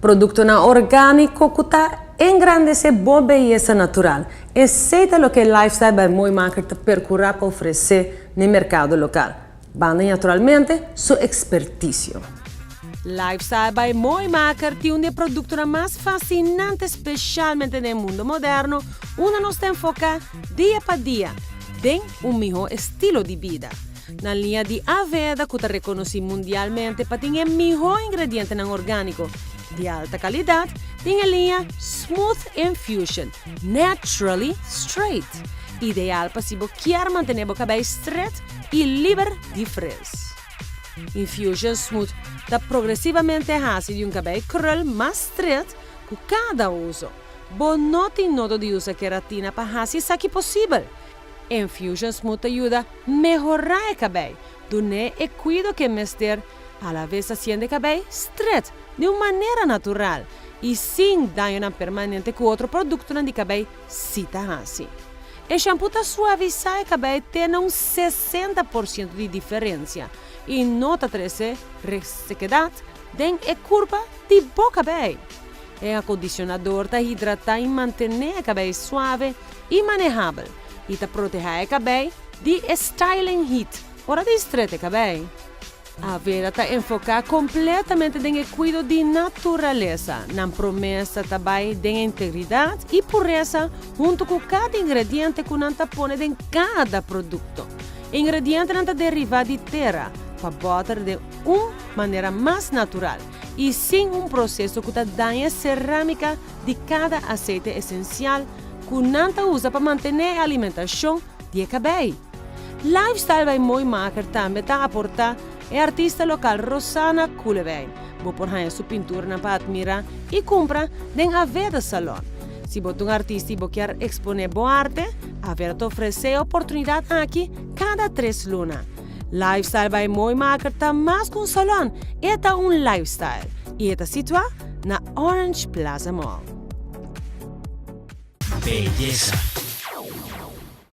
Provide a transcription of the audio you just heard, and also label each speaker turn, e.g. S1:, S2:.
S1: Produto orgânico que está engrandecer boa beleza natural. Aceita o que Lifestyle by Moimaker te percurra para oferecer no mercado local. Banda naturalmente sua expertise.
S2: Lifestyle by Moimaker tem um dos produtos mais fascinantes, especialmente no mundo moderno, onde nos enfoca dia para dia em melhor estilo de vida. Na linha de Aveda, que está reconhecida mundialmente para ter o melhor ingrediente orgânico de alta qualidade, tem a linha Smooth Infusion, Naturally Straight, ideal para se quer manter o cabelo straight e livre de frizz. Infusion Smooth dá progressivamente hace de cabelo curl mais straight com cada uso. Não tem nodo de usar queratina para hacer isso que possível. Infusion Smooth ajuda a melhorar o cabelo, dando o cuidado que mester a la vez haciendo o cabelo straight de uma maneira natural e sem dano permanente com outro produto de cabelo se tá assim. O shampoo suaviza o cabelo tem 60% de diferença e nota 13 ressequidade den a curva de bom cabelo. O acondicionador hidrata e mantém o cabelo suave e manejável e protege o cabelo de styling heat, hora de estreito o cabelo. A Aveda está enfocada completamente no cuidado de natureza, na promessa também de integridade e pureza, junto com cada ingrediente que nós põe em cada produto. Ingrediente não deriva de terra, para botar de uma maneira mais natural e sem processo que danha a cerâmica de cada aceite essencial que nós usa para manter a alimentação de cabelo. Lifestyle by Moimaker também está aportar é artista local Rosana Kulevein. Vou pôr sua pintura para admirar e comprar em Aveda Salon. Se você artista e quer exponer boa arte, Aveda te oferece a oportunidade aqui cada 3 lunas. Lifestyle by Moimaker está mais que salão, é lifestyle e está situado na Orange Plaza Mall.
S3: Belleza.